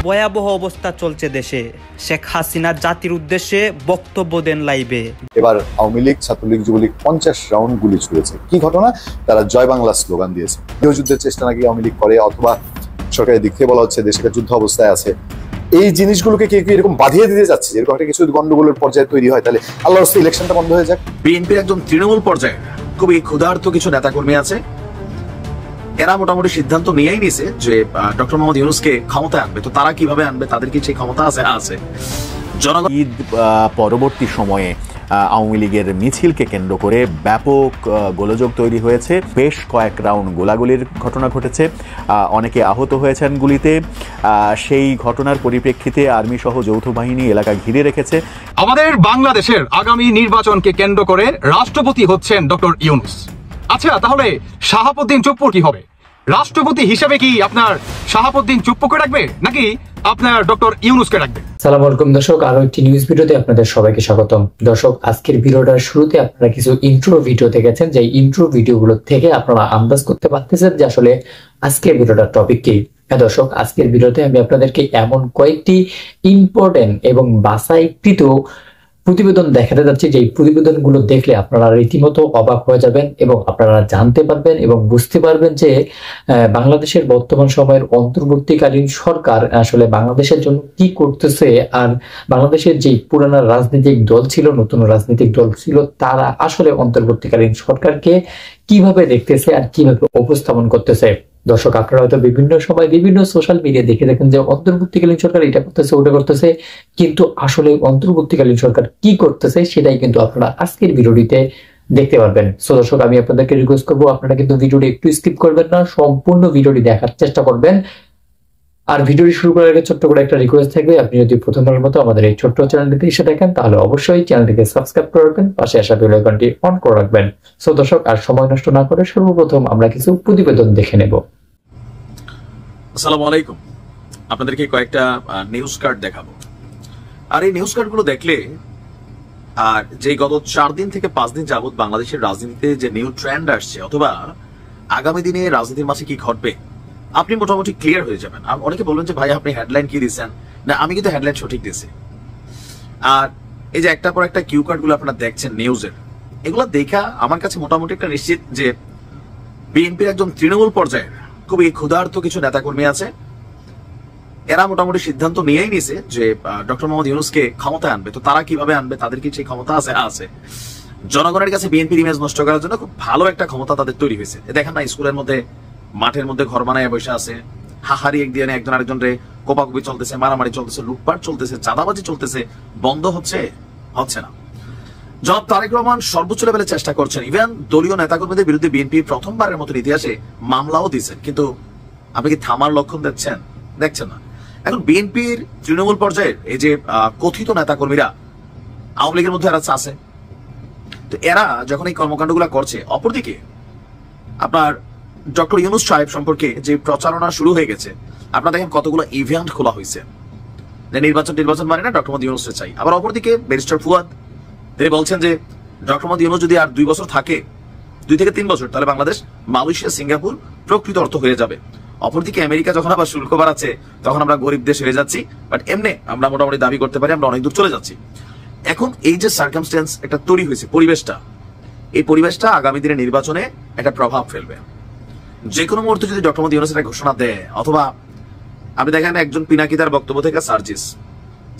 ভয়াবহ অবস্থা চলছে দেশে। শেখ হাসিনা জাতির উদ্দেশ্যে বক্তব্য দেন লাইভে। এবার আওয়ামী লীগ, ছাত্রলীগ, যুবলীগ 50 রাউন্ড গুলি ছুড়েছে। কি ঘটনা? তারা জয় বাংলা স্লোগান দিয়েছে। গৃহযুদ্ধের চেষ্টা নাকি আওয়ামী লীগ করে, অথবা সরকারের দিক থেকে বলা হচ্ছে দেশ একটা যুদ্ধ অবস্থায় আছে। এই জিনিসগুলোকে কেউ এরকম বাঁধিয়ে দিতে যাচ্ছে, এরকম একটা কিছু গন্ডগোলের পর্যায়ে তৈরি হয়, তাহলে আল্লাহর রাস্তায় ইলেকশনটা বন্ধ হয়ে যাক। বিএনপির একদম তৃণমূল পর্যায়ে খুবই ক্ষুধার্ত কিছু নেতাকর্মী আছে, এরা মোটামুটি সিদ্ধান্ত নিয়েই নিছে যে ডক্টর মোহাম্মদ ইউনূসকে ক্ষমতায় আনবে। তো তারা কিভাবে আনবে, তাদের কি সেই ক্ষমতা আছে? জনগণ ঈদ পরবর্তী সময়ে আওয়ামী লীগের মিছিলকে কেন্দ্র করে ব্যাপক গোলযোগ তৈরি হয়েছে। বেশ কয়েক রাউন্ড গোলাগুলির ঘটনা ঘটেছে, অনেকে আহত হয়েছেন গুলিতে। সেই ঘটনার পরিপ্রেক্ষিতে আর্মি সহ যৌথ বাহিনী এলাকা ঘিরে রেখেছে। আমাদের বাংলাদেশের আগামী নির্বাচনকে কেন্দ্র করে রাষ্ট্রপতি হচ্ছেন ডক্টর ইউনূস। আচ্ছা, তাহলে শাহাবুদ্দিন চুপ্পুর কি হবে? রাষ্ট্রপতি হিসেবে কি আপনার শাহাবুদ্দিন চুপ্পুকে রাখবে, নাকি আপনার ডক্টর ইউনূসকে রাখবে? সালাম আলাইকুম দর্শক, আরো একটি নিউজ ভিডিওতে আপনাদের সবাইকে স্বাগতম। দর্শক, আজকের ভিডিওটার শুরুতে আপনারা কিছু ইন্ট্রো ভিডিও দেখেছেন, যে ইন্ট্রো ভিডিওগুলো থেকে আপনারা আন্দাজ করতে পারতেছেন যে আসলে আজকের ভিডিওটার টপিক কি। হ্যাঁ দর্শক, আজকের ভিডিওতে আমি আপনাদেরকে এমন কয়েকটি ইম্পর্টেন্ট এবং বাছাইকৃত প্রতিবেদন দেখাতে যাচ্ছি, যে প্রতিবেদনগুলো দেখলে আপনারা রীতিমতো অবাক হয়ে যাবেন এবং আপনারা জানতে পারবেন এবং বুঝতে পারবেন যে বাংলাদেশের বর্তমান সময়ের অন্তর্বর্তীকালীন সরকার আসলে বাংলাদেশের জন্য কি করতেছে, আর বাংলাদেশের যে পুরানো রাজনৈতিক দল ছিল, নতুন রাজনৈতিক দল ছিল, তারা আসলে অন্তর্বর্তীকালীন সরকারকে কিভাবে দেখতেছে আর কিভাবে উপস্থাপন করতেছে। দর্শক, আপনারা হয়তো বিভিন্ন সময় বিভিন্ন সোশ্যাল মিডিয়া দেখে দেখেন যে অন্তর্বর্তীকালীন সরকার এটা করতেছে, ওটা করতেছে, কিন্তু আসলে অন্তর্বর্তীকালীন সরকার কি করতেছে সেটাই কিন্তু আপনারা আজকের ভিডিওটিতে দেখতে পারবেন। সো দর্শক, আমি আপনাদেরকে রিকোয়েস্ট করবো, আপনারা কিন্তু ভিডিওটি একটু স্কিপ করবেন না, সম্পূর্ণ ভিডিওটি দেখার চেষ্টা করবেন। আর ভিডিওটি শুরু করার আগে ছোট্ট করে একটা রিকোয়েস্ট থাকবে, আপনি যদি প্রথমবারের মতো আমাদের এই ছোট্ট চ্যানেলটিতে এসে দেখেন, তাহলে অবশ্যই চ্যানেলটিকে সাবস্ক্রাইব করে রাখবেন, পাশে আসা বেল আইকনটি অন করে রাখবেন। সো দর্শক, আর সময় নষ্ট না করে সর্বপ্রথম আমরা কিছু প্রতিবেদন দেখে নেব। আসসালামু আলাইকুম, আপনাদেরকে কয়েকটা নিউজ কার্ড দেখাবো। আর এই নিউজ কার্ডগুলো দেখলে, আর যে গত 4 দিন থেকে 5 দিন যাবত বাংলাদেশের রাজনীতিতে যে নিউ ট্রেন্ড আসছে, অথবা আগামী দিনে রাজনীতির মাঝে কি ঘটবে, আপনি মোটামুটি ক্লিয়ার হয়ে যাবেন। অনেকে বলবেন যে ভাই আপনি হেডলাইন কি দিচ্ছেন, না আমি কিন্তু হেডলাইন সঠিক দিচ্ছি। আর এই যে একটা পর একটা কিউ কার্ড গুলো আপনারা দেখছেন নিউজের, এগুলো দেখা আমার কাছে মোটামুটি একটা নিশ্চিত যে বিএনপির একদম তৃণমূল পর্যায়ে খুবই ক্ষুধার্ত কিছু নেতাকর্মী আছে, এরা মোটামুটি সিদ্ধান্ত নিয়েই নিছে যে ডক্টর মোহাম্মদ ইউনূসকে ক্ষমতায় আনবে। তো তারা কিভাবে আনবে, তাদের কি সেই ক্ষমতা আছে? জনগণের কাছে বিএনপির ইমেজ নষ্ট করার জন্য খুব ভালো একটা ক্ষমতা তাদের তৈরি হয়েছে। দেখেন না, স্কুলের মধ্যে, মাঠের মধ্যে ঘর বানায় বসে আছে, হাহারি একদিন একজন আরেকজনরে কোপাকুপি চলতেছে, মারামারি চলতেছে, লুটপাট চলতেছে, চাঁদাবাজি চলতেছে, বন্ধ হচ্ছে না। জনাব তারেক রহমান সর্বোচ্চ লেভেলে চেষ্টা করছেন, ইভেন দলীয় নেতাকর্মীদের বিরুদ্ধে বিএনপি প্রথমবারের মতো ইতিহাসে মামলাও দিচ্ছেন, কিন্তু আপনি কি থামার লক্ষণ দেখছেন না। এখন বিএনপির তৃণমূল পর্যায়ের এই যে কথিত নেতাকর্মীরা আওয়ামী লীগের মধ্যে এরা আছে, তো এরা যখন এই কর্মকাণ্ডগুলো করছে, অপরদিকে আপনার ডক্টর ইউনূস সাহেব সম্পর্কে যে প্রচারণা শুরু হয়ে গেছে, আপনারা দেখেন কতগুলো ইভেন্ট খোলা হয়েছে যে নির্বাচন মানে না, ডক্টর মোহাম্মদ ইউনূসকে চাই। আবার অপরদিকে ব্যারিস্টার ফুয়াদ তিনি বলছেন যে ডক্টর মোহাম্মদ ইউনূস যদি আর 2 বছর থাকে, 2 থেকে 3 বছর, তাহলে বাংলাদেশ মালয়েশিয়া, সিঙ্গাপুর প্রকৃত অর্থ হয়ে যাবে। অপরদিকে আমেরিকা যখন আবার শুল্ক বাড়াচ্ছে, তখন আমরা গরিব দেশ হয়ে যাচ্ছি, বাট এমনি আমরা মোটামুটি দাবি করতে পারি আমরা অনেক দূর চলে যাচ্ছি। এখন এই যে সার্কামস্টেন্স একটা তৈরি হয়েছে, এই পরিবেশটা আগামী দিনে নির্বাচনে একটা প্রভাব ফেলবে। যে কোনো মুহূর্তে যদি ডক্টর মোহাম্মদ ইউনূস একটা ঘোষণা দেয়, অথবা আপনি দেখেন একজন পিনাকিদার বক্তব্য থেকে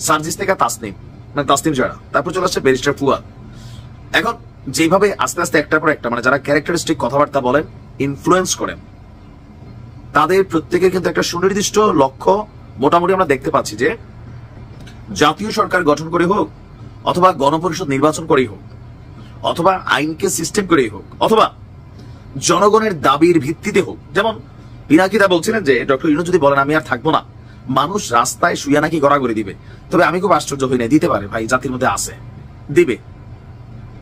সার্জিস থেকে তাসনিম জয়রা, তারপর চলে আসছে ব্যারিস্টার ফুয়াদ। এখন যেভাবে আস্তে আস্তে একটার পর একটা, মানে যারা ক্যারেক্টারিস্টিক কথাবার্তা বলেন, ইনফ্লুয়েন্স করেন, তাদের প্রত্যেকের কিন্তু একটা সুনির্দিষ্ট লক্ষ্য মোটামুটি আমরা দেখতে পাচ্ছি, যে জাতীয় সরকার গঠন করে হোক, অথবা গণপরিষদ নির্বাচন করেই হোক, অথবা আইনকে সিস্টেম করেই হোক, অথবা জনগণের দাবির ভিত্তিতে হোক। যেমন পিনাকিদা বলছিলেন যে ডক্টর ইউনূস যদি বলেন আমি আর থাকবো না, মানুষ রাস্তায় শুয়ে নাকি গড়াগড়ি দিবে। তবে আমি খুব আশ্চর্য হই না, দিতে পারে ভাই, জাতির মধ্যে আছে, দিবে।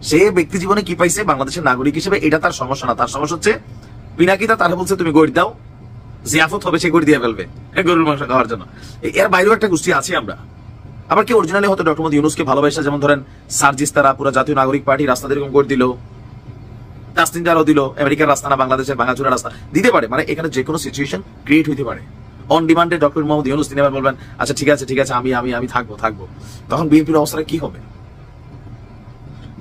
সে ব্যক্তি জীবনে কি পাইছে বাংলাদেশের নাগরিক হিসেবে, এটা তার সমস্যা না। তার সমস্যা হচ্ছে পিনাকিদা তারা বলছে তুমি গড়ি দাও, জিয়াফত হবে, সে গড়ি দিয়ে ফেলবে গরুর মাংস খাওয়ার জন্য। এর বাইরেও একটা গোষ্ঠী আছে আমরা। আবার কি অরিজিনালি হয়তো ডক্টর মোহাম্মদ ইউনূসকে ভালোবাসা, যেমন ধরেন সার্জিস, তারা পুরো জাতীয় নাগরিক পার্টি রাস্তা এরকম করে দিল, তাসনিম জারাও দিল, আমেরিকার রাস্তা না বাংলাদেশের ভাঙাচুরা রাস্তা দিতে পারে। মানে এখানে যে কোনো সিচুয়েশন ক্রিয়েট হইতে পারে। অন ডিমান্ডে ডক্টর মোহাম্মদ ইউনূস তিনি আবার বলবেন আচ্ছা ঠিক আছে আমি আমি আমি থাকবো, তখন বিএনপির অবস্থাটা কি হবে?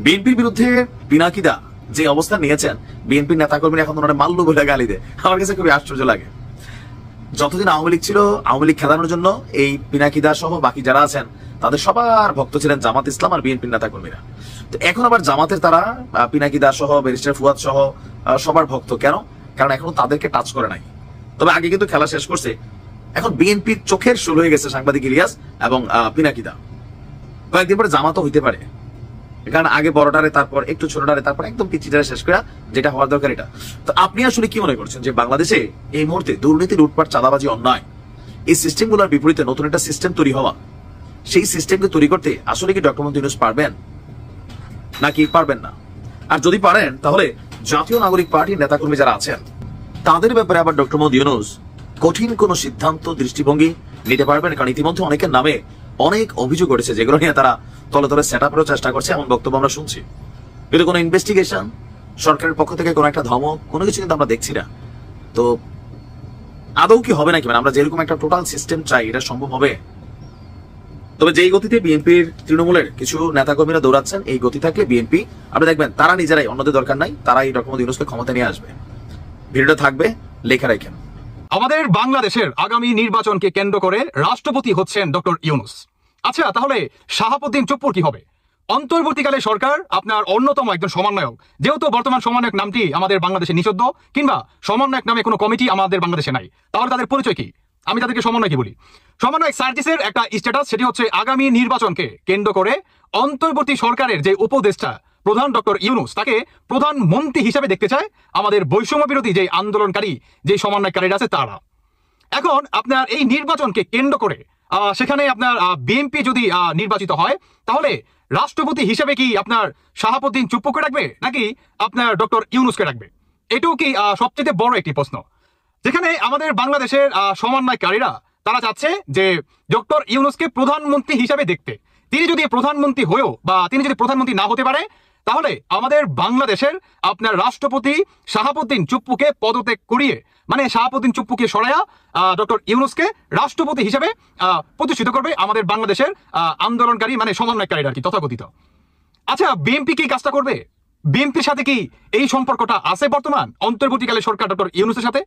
বিএনপির বিরুদ্ধে পিনাকিদা যে অবস্থা নিয়েছেন, বিএনপির নেতাকর্মীরা এখন ওনারা মাল্লু বলে গালি দেয়, আমার কাছে খুবই আশ্চর্য লাগে। যতদিন আওয়ামী লীগ ছিল, আওয়ামী লীগ খেলানোর জন্য এই পিনাকিদা সহ বাকি যারা আছেন তাদের সবার ভক্ত ছিলেন জামাত ইসলাম আর বিএনপির নেতাকর্মীরা। তো এখন আবার জামাতের তারা পিনাকিদা সহ ব্যারিস্টার ফুয়াদ সহ সবার ভক্ত কেন? কারণ এখনো তাদেরকে টাচ করে নাই। তবে আগে কিন্তু খেলা শেষ করছে। এখন বিএনপির চোখের শোল হয়ে গেছে সাংবাদিক ইলিয়াস এবং পিনাকিদা। কয়েকদিন পরে জামাতও হইতে পারে, কারণ আগে বড়টারে, তারপর একটু ছোটটারে, তারপর একদম পিচিটারে শেষ করা, যেটা হওয়ার দরকার এটা। তো আপনি আসলে কি মনে করছেন যে বাংলাদেশে এই মুহূর্তে দুর্নীতি, লুটপাট, চাঁদাবাজি, অন্যায় এই সিস্টেমগুলোর বিপরীতে নতুন একটা সিস্টেম তৈরি হওয়া, সেই সিস্টেমকে তৈরি করতে আসলে কি ডক্টর মোহাম্মদ ইউনূস পারবেন নাকি পারবেন না? আর যদি পারেন তাহলে জাতীয় নাগরিক পার্টির নেতাকর্মী যারা আছেন তাদের ব্যাপারে আবার ডক্টর মোহাম্মদ ইউনূস কঠিন কোন সিদ্ধান্ত, দৃষ্টিভঙ্গি নিতে পারবেন? কারণ ইতিমধ্যে অনেকের নামে অনেক অভিযোগ উঠেছে যেগুলো নিয়ে তারা তলে তলে সেট আপেরও চেষ্টা করছে, এমন বক্তব্য আমরা শুনছি। কিন্তু কোনো ইনভেস্টিগেশন, সরকারের পক্ষ থেকে কোনো একটা ধমক, কোনো কিছু কিন্তু আমরা দেখছি না। তো আদৌ কি হবে নাকি? মানে আমরা যেরকম একটা টোটাল সিস্টেম চাই, এটা সম্ভব হবে? তবে যেই গতিতে বিএনপির তৃণমূলের কিছু নেতাকর্মীরা দৌড়াচ্ছেন, এই গতি থাকলে বিএনপি, আপনি দেখবেন তারা নিজেরাই, অন্যদের দরকার নাই, তারাই ডক্টর মোহাম্মদ ইউনূসকে ক্ষমতা নিয়ে আসবে। ভিডিওটা থাকবে, লেখা রাখেন। আমাদের বাংলাদেশের আগামী নির্বাচনকে কেন্দ্র করে রাষ্ট্রপতি হচ্ছেন ডক্টর ইউনূস। আচ্ছা, তাহলে শাহাবুদ্দিন চুপ্পুর কি হবে? অন্তর্বর্তীকালে সরকার আপনার অন্যতম একজন সমন্বয়ক, যেহেতু বর্তমান সমন্বয়ক নামটি আমাদের বাংলাদেশে নিষিদ্ধ, কিংবা সমন্বয়ক নামে কোনো কমিটি আমাদের বাংলাদেশে নাই, তাহলে তাদের পরিচয় কি? আমি তাদেরকে সমন্বয় কি বলি? সমন্বয়ক সার্জিসের একটা স্ট্যাটাস, সেটি হচ্ছে আগামী নির্বাচনকে কেন্দ্র করে অন্তর্বর্তী সরকারের যে উপদেষ্টা প্রধান ডক্টর ইউনূস, তাকে প্রধানমন্ত্রী হিসেবে দেখতে চায় আমাদের বৈষম্য বিরোধী যে আন্দোলনকারী, যে সমন্বয়কারীরা আছে তারা। এখন আপনার এই নির্বাচনকে কেন্দ্র করে সেখানে আপনার বিএনপি যদি নির্বাচিত হয়, তাহলে রাষ্ট্রপতি হিসেবে কি আপনার শাহাবুদ্দিন চুপ্পুকে রাখবে নাকি আপনার ডক্টর ইউনূসকে রাখবে? এটাও কি সবচেয়ে বড় একটি প্রশ্ন, যেখানে আমাদের বাংলাদেশের সমন্বয়কারীরা তারা চাচ্ছে যে ডক্টর ইউনূসকে প্রধানমন্ত্রী হিসেবে দেখতে। তিনি যদি প্রধানমন্ত্রী হয়েও বা তিনি যদি প্রধানমন্ত্রী না হতে পারে, তাহলে আমাদের বাংলাদেশের আপনার রাষ্ট্রপতি শাহাবুদ্দিন চুপ্পুকে পদত্যাগ করিয়ে, মানে শাহাবুদ্দিন চুপ্পুকে সরাইয়া ডক্টর ইউনূসকে রাষ্ট্রপতি হিসেবে প্রতিষ্ঠিত করবে আমাদের বাংলাদেশের আন্দোলনকারী, মানে সমন্বয়কারীরা আর কি, তথাকথিত। আচ্ছা, বিএনপি কি কাজটা করবে? বিএনপির সাথে কি এই সম্পর্কটা আছে বর্তমান অন্তর্বর্তীকালে সরকার ডক্টর ইউনূসের সাথে?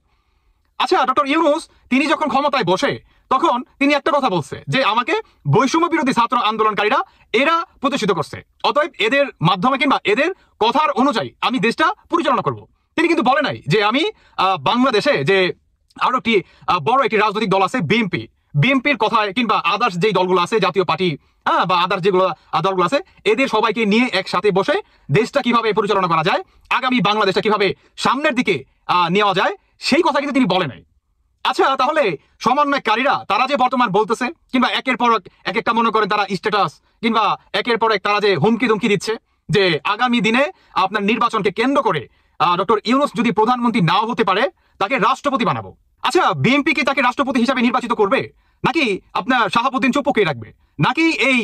আচ্ছা, ডক্টর ইউনূস তিনি যখন ক্ষমতায় বসে, তখন তিনি একটা কথা বলছে যে আমাকে বৈষম্য বিরোধী ছাত্র আন্দোলনকারীরা এরা প্রতিষ্ঠিত করছে, অতএব এদের মাধ্যমে কিংবা এদের কথার অনুযায়ী আমি দেশটা পরিচালনা করব। তিনি কিন্তু বলে নাই যে আমি বাংলাদেশে যে আরো একটি বড় একটি রাজনৈতিক দল আছে বিএনপির কথায়, কিংবা আদার্স যেই দলগুলো আছে, জাতীয় পার্টি বা আদার্স যেগুলো দলগুলো আছে, এদের সবাইকে নিয়ে একসাথে বসে দেশটা কিভাবে পরিচালনা করা যায়, আগামী বাংলাদেশটা কিভাবে সামনের দিকে নেওয়া যায়, সেই কথা কিন্তু তিনি বলে নাই। আচ্ছা, তাহলে সমন্বয়কারীরা তারা যে বর্তমান বলতেছে, কিংবা একের পর এক একটা মনে করেন তারা স্ট্যাটাস, কিংবা একের পর এক তারা যে হুমকি ধুমকি দিচ্ছে যে আগামী দিনে আপনার নির্বাচনকে কেন্দ্র করে ডক্টর ইউনূস যদি প্রধানমন্ত্রী নাও হতে পারে, তাকে রাষ্ট্রপতি বানাবো। আচ্ছা, বিএনপি কি তাকে রাষ্ট্রপতি হিসাবে নির্বাচিত করবে, নাকি আপনার শাহাবুদ্দিন চুপ্পুকে রাখবে, নাকি এই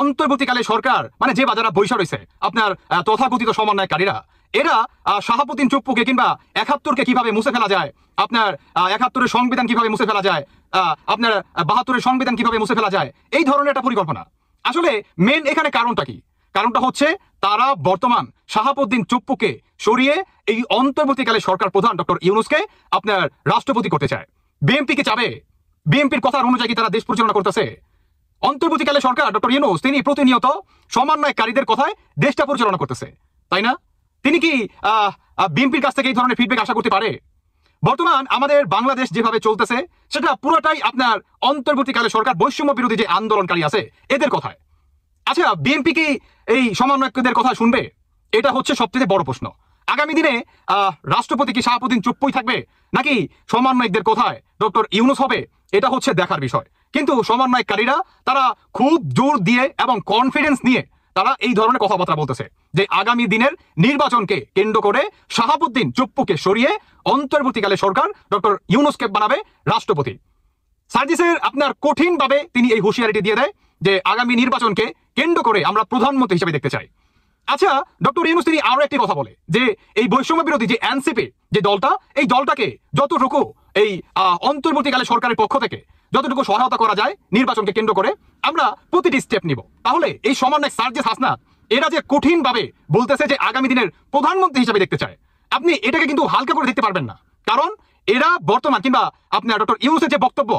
অন্তর্বর্তীকালে সরকার, মানে যে বাজারা বৈশা রয়েছে আপনার তথাকথিত সমন্বয়কারীরা, এরা শাহাবুদ্দিন চুপ্পুকে কিংবা ৭১-কে কিভাবে মুছে ফেলা যায়, আপনার ৭১-এর সংবিধান কিভাবে মুছে ফেলা যায়, আপনার ৭২-এর সংবিধান কিভাবে মুছে ফেলা যায়, এই ধরনের একটা পরিকল্পনা। আসলে মেন এখানে কারণটা কি? কারণটা হচ্ছে তারা বর্তমান শাহাবুদ্দিন চুপ্পুকে সরিয়ে এই অন্তর্বর্তীকালে সরকার প্রধান ডক্টর ইউনূসকে আপনার রাষ্ট্রপতি করতে চায়। বিএনপি কে চাবে? বিএনপির কথার অনুযায়ী তারা দেশ পরিচালনা করতেছে? অন্তর্বর্তীকালে সরকার ডক্টর ইউনূস তিনি প্রতিনিয়ত সমন্বয়কারীদের কথায় দেশটা পরিচালনা করতেছে, তাই না? তিনি কি বিএনপির কাছ থেকে এই ধরনের ফিডব্যাক আশা করতে পারে? বর্তমান আমাদের বাংলাদেশ যেভাবে চলতেছে সেটা পুরোটাই আপনার অন্তর্বর্তীকালে সরকার বৈষম্য বিরোধী যে আন্দোলনকারী আছে এদের কথায়। আচ্ছা, বিএনপি কি এই সমন্বয়কদের কথা শুনবে? এটা হচ্ছে সবচেয়ে বড় প্রশ্ন। আগামী দিনে রাষ্ট্রপতি কি শাহাবুদ্দিন চুপ্পুই থাকবে, নাকি সমন্বয়কদের কথায় ডক্টর ইউনূস হবে? এটা হচ্ছে দেখার বিষয়। কিন্তু সমন্বয়কারীরা তারা খুব জোর দিয়ে এবং কনফিডেন্স নিয়ে তারা এই ধরনের কথাবার্তা বলতেছে যে আগামী দিনের নির্বাচনকে কেন্দ্র করে শাহাবুদ্দিন চুপ্পুকে সরিয়ে অন্তর্বর্তীকালে সরকার ডক্টর ইউনূসকে বানাবে রাষ্ট্রপতি। সার্জিসের আপনার কঠিনভাবে তিনি এই হুঁশিয়ারিটি দিয়ে দেয় যে আগামী নির্বাচনকে কেন্দ্র করে আমরা প্রধানমন্ত্রী হিসেবে দেখতে চাই। আচ্ছা, ডক্টর ইউনূস তিনি আরো একটি কথা বলে যে এই বৈষম্য বিরোধী যে এনসিপি যে দলটা, এই দলটাকে যতটুকু এই অন্তর্বর্তীকালে সরকারের পক্ষ থেকে যতটুকু সহায়তা করা যায় নির্বাচনকে কেন্দ্র করে আমরা প্রতিটি স্টেপ নিব। তাহলে এই সমন্বয় সার্জিস হাসনাত এরা যে কঠিন ভাবে বলতেছে যে আগামী দিনের প্রধানমন্ত্রী হিসেবে দেখতে চায়, আপনি এটাকে কিন্তু হালকা করে দেখতে পারবেন না। কারণ এরা বর্তমান কিংবা আপনার ডক্টর ইউনূসের যে বক্তব্য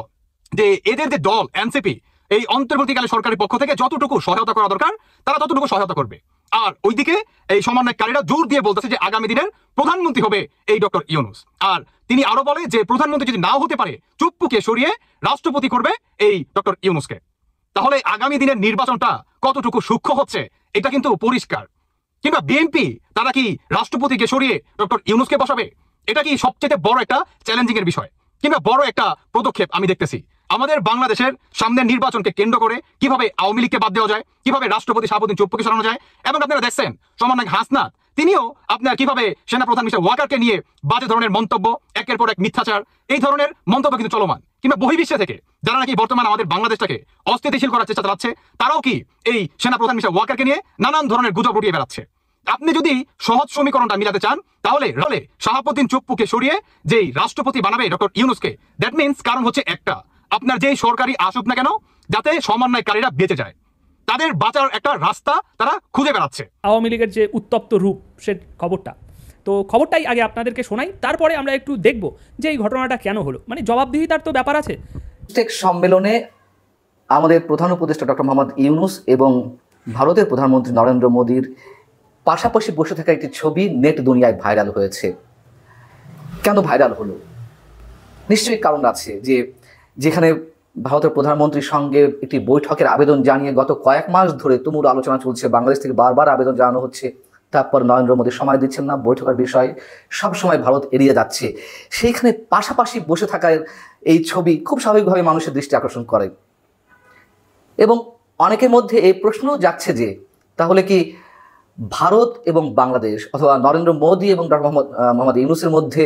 যে এদের যে দল এনসিপি এই অন্তর্বর্তীকালে সরকারের পক্ষ থেকে যতটুকু সহায়তা করা দরকার তারা ততটুকু সহায়তা করবে। আর ওইদিকে এই সমন্বয়কারীরা জোর দিয়ে বলতেছে যে আগামী দিনের প্রধানমন্ত্রী হবে এই ডক্টর ইউনূস। আর তিনি আরো বলে যে প্রধানমন্ত্রী যদি নাও হতে পারে চুপ্পুকে সরিয়ে রাষ্ট্রপতি করবে এই ডক্টর ইউনূসকে। তাহলে আগামী দিনের নির্বাচনটা কতটুকু সূক্ষ্ম হচ্ছে এটা কিন্তু পরিষ্কার। কিংবা বিএনপি তারা কি রাষ্ট্রপতিকে সরিয়ে ডক্টর ইউনূসকে বসাবে? এটা কি সবচেয়ে বড় একটা চ্যালেঞ্জিং এর বিষয় কিংবা বড় একটা পদক্ষেপ আমি দেখতেছি। আমাদের বাংলাদেশের সামনের নির্বাচনকে কেন্দ্র করে কিভাবে আওয়ামী লীগকে বাদ দেওয়া যায়, কিভাবে রাষ্ট্রপতি শাহাবুদ্দিন চুপ্পুকে সরানো যায়, এবং আপনারা দেখছেন সমন্বয়ক হাসনাত তিনিও আপনার কিভাবে সেনাপ্রধান মিস্টার ওয়াকারকে নিয়ে বাজে ধরনের মন্তব্য, একের পর এক মিথ্যাচার, এই ধরনের মন্তব্য কিন্তু চলমান। কিংবা বহির্বিশ্বে থেকে যারা নাকি বর্তমানে আমাদের বাংলাদেশটাকে অস্থিতিশীল করার চেষ্টা চালাচ্ছে তারাও কি এই সেনাপ্রধান মিস্টার ওয়াকারকে নিয়ে নানান ধরনের গুজব রটিয়ে বেড়াচ্ছে। আপনি যদি সহজ সমীকরণটা মিলাতে চান তাহলে শাহাবুদ্দিন চুপ্পুকে সরিয়ে যেই রাষ্ট্রপতি বানাবে ডক্টর ইউনূসকে, দ্যাট মিনস কারণ হচ্ছে একটা, আপনার যেই সরকারি আসুক না কেন যাতে সমন্বয়কারীরা বেঁচে যায়, তাদের বাঁচার একটা রাস্তা তারা খুঁজে বেড়াচ্ছে। আওয়ামী লীগের যে উত্তপ্ত রূপ সে খবরটা, তো খবরটাই আগে আপনাদেরকে শোনাই, তারপরে আমরা একটু দেখব যে এই ঘটনাটা কেন হলো। মানে জবাবদিহিতার তো ব্যাপার আছে। প্রত্যেক সম্মেলনে আমাদের প্রধান উপদেষ্টা ডক্টর মোহাম্মদ ইউনূস এবং ভারতের প্রধানমন্ত্রী নরেন্দ্র মোদীর পাশাপাশি বসে থাকা একটি ছবি নেট দুনিয়ায় ভাইরাল হয়েছে। কেন ভাইরাল হলো? নিশ্চয়ই কারণ আছে। যেখানে ভারতের প্রধানমন্ত্রীর সঙ্গে একটি বৈঠকের আবেদন জানিয়ে গত কয়েক মাস ধরে তুমুল আলোচনা চলছে, বাংলাদেশ থেকে বারবার আবেদন জানানো হচ্ছে, তারপর নরেন্দ্র মোদী সময় দিচ্ছেন না, বৈঠকের বিষয়ে সবসময় ভারত এড়িয়ে যাচ্ছে। সেইখানে পাশাপাশি বসে থাকার এই ছবি খুব স্বাভাবিকভাবে মানুষের দৃষ্টি আকর্ষণ করে এবং অনেকের মধ্যে এই প্রশ্নও যাচ্ছে যে তাহলে কি ভারত এবং বাংলাদেশ অথবা নরেন্দ্র মোদী এবং ডক্টর মোহাম্মদ ইউনূসের মধ্যে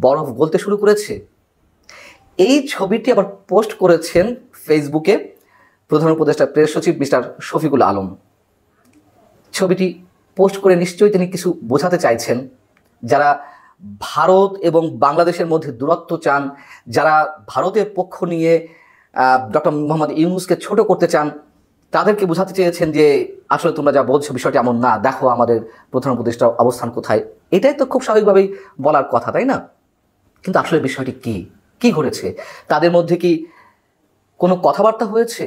বরফ গলতে শুরু করেছে? এই ছবিটি আবার পোস্ট করেছেন ফেসবুকে প্রধান উপদেষ্টা প্রেস সচিব মিস্টার শফিকুল আলম। ছবিটি পোস্ট করে নিশ্চয়ই তিনি কিছু বোঝাতে চাইছেন। যারা ভারত এবং বাংলাদেশের মধ্যে দূরত্ব চান, যারা ভারতের পক্ষ নিয়ে ডক্টর মোহাম্মদ ইউনূসকে ছোট করতে চান, তাদেরকে বোঝাতে চেয়েছেন যে আসলে তোমরা যা বলছো বিষয়টি এমন না, দেখো আমাদের প্রধান উপদেষ্টার অবস্থান কোথায়। এটাই তো খুব স্বাভাবিকভাবেই বলার কথা, তাই না? কিন্তু আসলে বিষয়টি কি ঘটেছে? তাদের মধ্যে কি কোনো কথাবার্তা হয়েছে?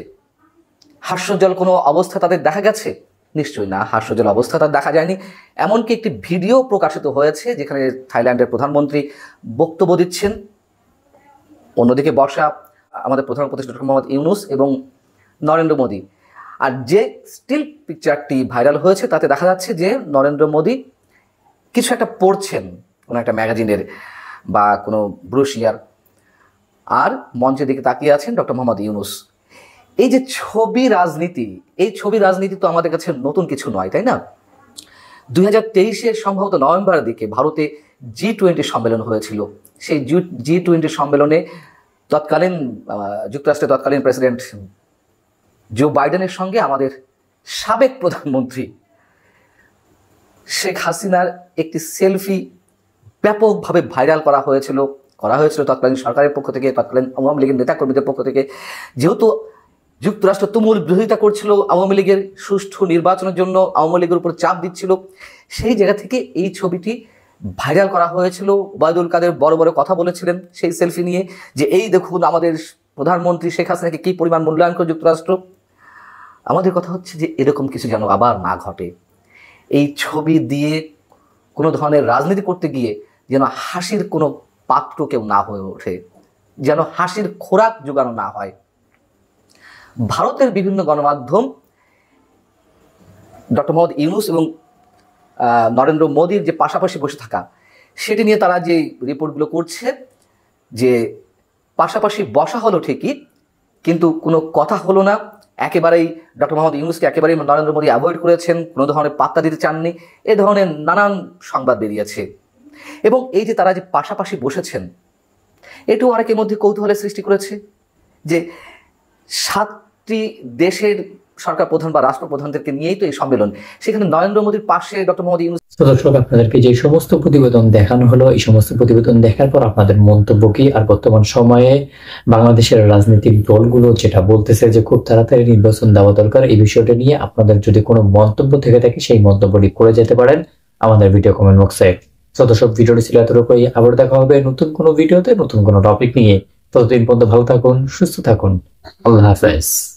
হাস্যজ্জ্বল কোনো অবস্থা তাদের দেখা গেছে? নিশ্চয়ই না, হাস্যজ্জ্বল অবস্থা তার দেখা যায়নি। এমনকি একটি ভিডিও প্রকাশিত হয়েছে যেখানে থাইল্যান্ডের প্রধানমন্ত্রী বক্তব্য দিচ্ছেন, অন্যদিকে বসা আমাদের প্রধান উপদেষ্টা ডক্টর মোহাম্মদ ইউনূস এবং নরেন্দ্র মোদী। আর যে স্টিল পিকচারটি ভাইরাল হয়েছে তাতে দেখা যাচ্ছে যে নরেন্দ্র মোদী কিছু একটা পড়ছেন কোনো একটা ম্যাগাজিনের বা কোনো ব্রোশিয়ার, আর মঞ্চের দিকে তাকিয়ে আছেন ডক্টর মোহাম্মদ ইউনূস। এই যে ছবি রাজনীতি, এই ছবি রাজনীতি তো আমাদের কাছে নতুন কিছু নয়, তাই না? 2023-এ সম্ভবত নভেম্বরের দিকে ভারতে G20 সম্মেলন হয়েছিল। সেই G20 সম্মেলনে তৎকালীন যুক্তরাষ্ট্রের তৎকালীন প্রেসিডেন্ট জো বাইডেনের সঙ্গে আমাদের সাবেক প্রধানমন্ত্রী শেখ হাসিনার একটি সেলফি ব্যাপকভাবে ভাইরাল করা হয়েছিল তৎকালীন সরকারের পক্ষ থেকে, তৎকালীন আওয়ামী লীগের নেতাকর্মীদের পক্ষ থেকে। যেহেতু যুক্তরাষ্ট্র তুমুল বিরোধিতা করছিল আওয়ামী লীগের সুষ্ঠু নির্বাচনের জন্য, আওয়ামী লীগের উপর চাপ দিচ্ছিল, সেই জায়গা থেকে এই ছবিটি ভাইরাল করা হয়েছিল। ওবায়দুল কাদের বড় বড় কথা বলেছিলেন সেই সেলফি নিয়ে, যে এই দেখুন আমাদের প্রধানমন্ত্রী শেখ হাসিনাকে কী পরিমাণ মূল্যায়ন করে যুক্তরাষ্ট্র। আমাদের কথা হচ্ছে যে এরকম কিছু যেন আবার না ঘটে। এই ছবি দিয়ে কোনো ধরনের রাজনীতি করতে গিয়ে যেন হাসির কোনো পাত্র কেউ না হয়ে ওঠে, যেন হাসির খোরাক জোগানো না হয়। ভারতের বিভিন্ন গণমাধ্যম ডক্টর মোহাম্মদ ইউনূস এবং নরেন্দ্র মোদীর যে পাশাপাশি বসে থাকা, সেটি নিয়ে তারা যে রিপোর্টগুলো করছে যে পাশাপাশি বসা হলো ঠিকই, কিন্তু কোনো কথা হলো না। একেবারেই ডক্টর মোহাম্মদ ইউনূসকে একেবারেই নরেন্দ্র মোদী অ্যাভয়েড করেছেন, কোনো ধরনের পাত্তা দিতে চাননি, এ ধরনের নানান সংবাদ বেরিয়েছে। এবং এই যে তারা যে পাশাপাশি বসেছেন, এটাও অনেকের মধ্যে কৌতূহলের সৃষ্টি করেছে যে 7টি দেশের সরকার প্রধান বা রাষ্ট্রপ্রধানদেরকে নিয়েই তো এই সম্মেলন। সেখানে নরেন্দ্র মোদীর পাশে ডক্টর মোহাম্মদ ইউনূস। তো দর্শক, আপনাদেরকে যে সমস্ত প্রতিবেদন দেখানো হলো, এই সমস্ত প্রতিবেদন দেখার পর আপনাদের মন্তব্য কি? আর বর্তমান সময়ে বাংলাদেশের রাজনৈতিক দলগুলো যেটা বলতেছে যে খুব তাড়াতাড়ি নির্বাচন দেওয়া দরকার, এই বিষয়টা নিয়ে আপনাদের যদি কোনো মন্তব্য থেকে থাকে সেই মন্তব্যটি করে যেতে পারেন আমাদের ভিডিও কমেন্ট বক্সে। তো দর্শক, ভিডিওটি ছিল এতটুকুই। আবার দেখা হবে নতুন কোনো ভিডিওতে নতুন কোনো টপিক নিয়ে। ততদিন পর্যন্ত ভালো থাকুন, সুস্থ থাকুন। আল্লাহ হাফেজ।